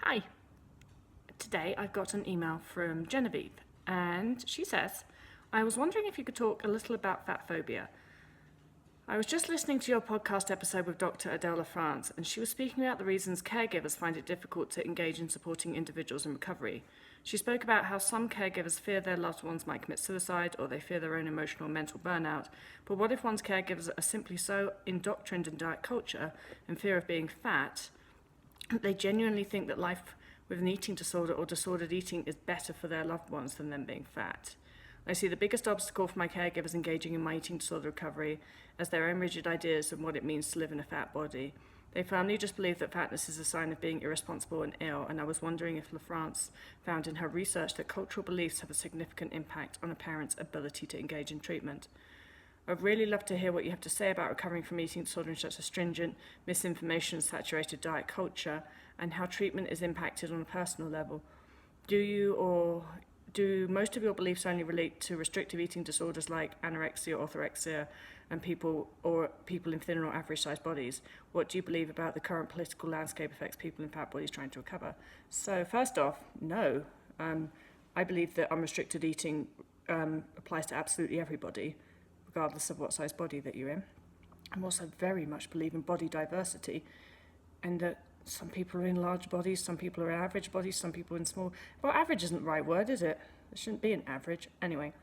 Hi. Today I got an email from Genevieve, and she says, I was wondering if you could talk a little about fatphobia. I was just listening to your podcast episode with Dr. Adele LaFrance, and she was speaking about the reasons caregivers find it difficult to engage in supporting individuals in recovery. She spoke about how some caregivers fear their loved ones might commit suicide or they fear their own emotional and mental burnout. But what if one's caregivers are simply so indoctrined in diet culture and fear of being fat, they genuinely think that life with an eating disorder or disordered eating is better for their loved ones than them being fat? I see the biggest obstacle for my caregivers engaging in my eating disorder recovery as their own rigid ideas of what it means to live in a fat body. They firmly just believe that fatness is a sign of being irresponsible and ill, and I was wondering if LaFrance found in her research that cultural beliefs have a significant impact on a parent's ability to engage in treatment. I'd really love to hear what you have to say about recovering from eating disorder in such a stringent, misinformation-saturated diet culture, and how treatment is impacted on a personal level. Do most of your beliefs only relate to restrictive eating disorders like anorexia, orthorexia, and people in thin or average-sized bodies? What do you believe about the current political landscape affects people in fat bodies trying to recover? So first off, no. I believe that unrestricted eating applies to absolutely everybody, regardless of what size body that you're in. I also very much believe in body diversity, and that some people are in large bodies, some people are in average bodies, some people in small. Well, average isn't the right word, is it? There shouldn't be an average. Anyway,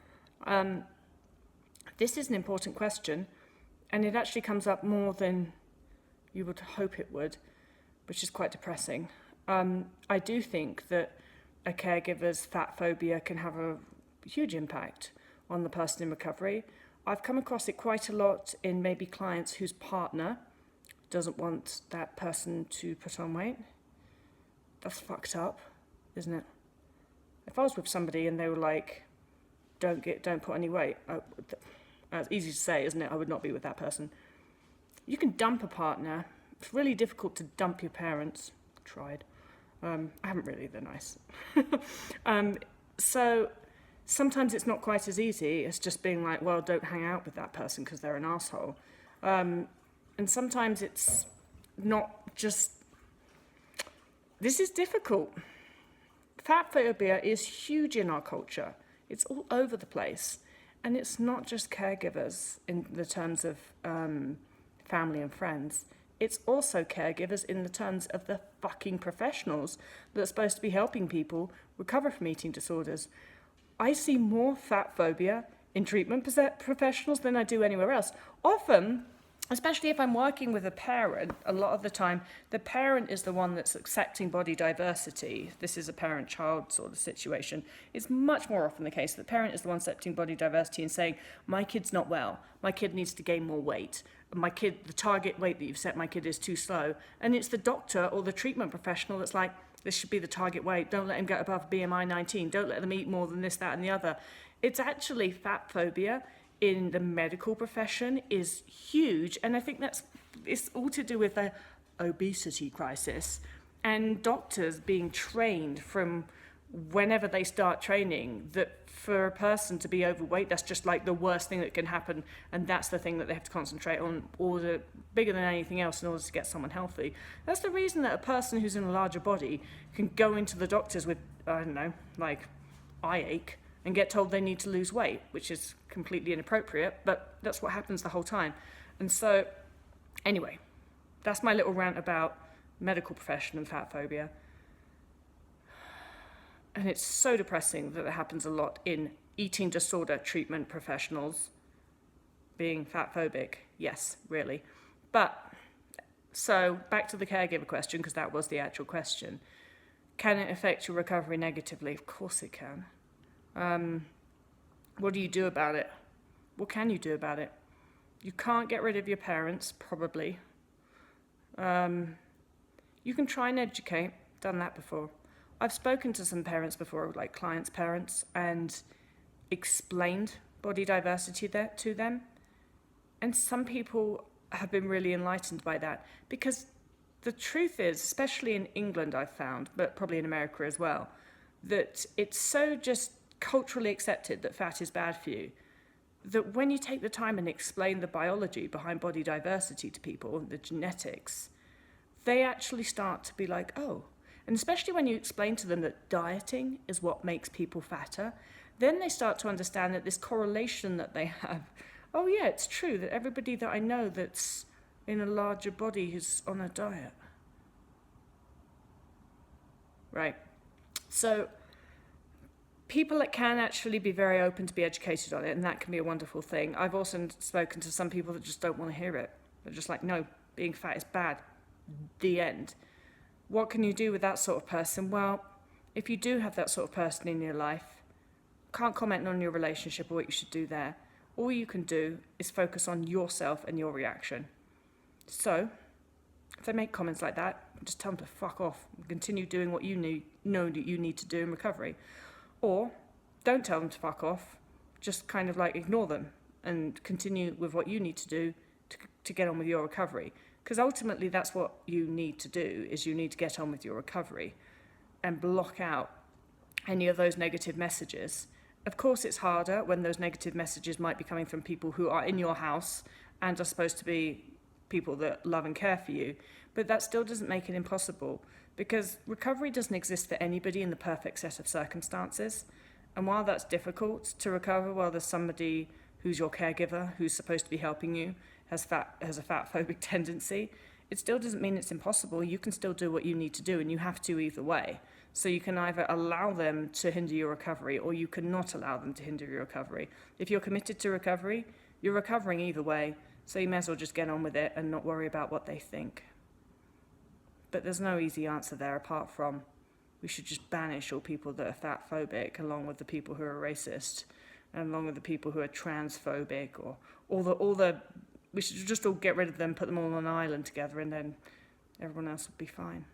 this is an important question, and it actually comes up more than you would hope it would, which is quite depressing. I do think that a caregiver's fat phobia can have a huge impact on the person in recovery. I've come across it quite a lot in maybe clients whose partner doesn't want that person to put on weight. That's fucked up, isn't it? If I was with somebody and they were like, don't put any weight, it's easy to say, isn't it? I would not be with that person. You can dump a partner. It's really difficult to dump your parents. Tried. I haven't really, they're nice. So sometimes it's not quite as easy as just being like, well, don't hang out with that person because they're an asshole. And sometimes it's not just... This is difficult. Fat phobia is huge in our culture. It's all over the place. And it's not just caregivers in the terms of family and friends. It's also caregivers in the terms of the fucking professionals that are supposed to be helping people recover from eating disorders. I see more fat phobia in treatment professionals than I do anywhere else. Often, especially if I'm working with a parent, a lot of the time, the parent is the one that's accepting body diversity. This is a parent-child sort of situation. It's much more often the case that the parent is the one accepting body diversity and saying, my kid's not well, my kid needs to gain more weight, the target weight that you've set my kid is too slow. And it's the doctor or the treatment professional that's like, this should be the target weight, don't let him get above BMI 19, don't let them eat more than this, that, and the other. It's actually fat phobia in the medical profession is huge, and I think it's all to do with the obesity crisis and doctors being trained from whenever they start training that for a person to be overweight, that's just like the worst thing that can happen, and that's the thing that they have to concentrate on, or the bigger than anything else in order to get someone healthy. That's the reason that a person who's in a larger body can go into the doctors with, I don't know, like eye ache, and get told they need to lose weight, which is completely inappropriate, but that's what happens the whole time. And so, anyway, that's my little rant about medical profession and fat phobia. And it's so depressing that it happens a lot in eating disorder treatment professionals being fat phobic. Yes, really. But, so, back to the caregiver question, because that was the actual question. Can it affect your recovery negatively? Of course it can. What do you do about it? What can you do about it? You can't get rid of your parents, probably. You can try and educate. Done that before. I've spoken to some parents before, like clients' parents, and explained body diversity to them. And some people have been really enlightened by that, because the truth is, especially in England I've found, but probably in America as well, that it's so just culturally accepted that fat is bad for you, that when you take the time and explain the biology behind body diversity to people, the genetics, they actually start to be like, oh. And especially when you explain to them that dieting is what makes people fatter, then they start to understand that this correlation that they have, oh yeah, it's true that everybody that I know that's in a larger body is on a diet. Right? So people that can actually be very open to be educated on it, and that can be a wonderful thing. I've also spoken to some people that just don't want to hear it. They're just like, no, being fat is bad. The end. What can you do with that sort of person? Well, if you do have that sort of person in your life, can't comment on your relationship or what you should do there. All you can do is focus on yourself and your reaction. So, if they make comments like that, just tell them to fuck off and continue doing what you know that you need to do in recovery. Or don't tell them to fuck off, just kind of like ignore them and continue with what you need to do to get on with your recovery. Because ultimately that's what you need to do, is you need to get on with your recovery and block out any of those negative messages. Of course it's harder when those negative messages might be coming from people who are in your house and are supposed to be people that love and care for you, but that still doesn't make it impossible, because recovery doesn't exist for anybody in the perfect set of circumstances. And while that's difficult to recover, while there's somebody who's your caregiver, who's supposed to be helping you, has a fatphobic tendency, it still doesn't mean it's impossible. You can still do what you need to do, and you have to either way. So you can either allow them to hinder your recovery, or you cannot allow them to hinder your recovery. If you're committed to recovery, you're recovering either way, so you may as well just get on with it and not worry about what they think. But there's no easy answer there, apart from we should just banish all people that are fatphobic, along with the people who are racist, and along with the people who are transphobic, or we should just all get rid of them, put them all on an island together, and then everyone else would be fine.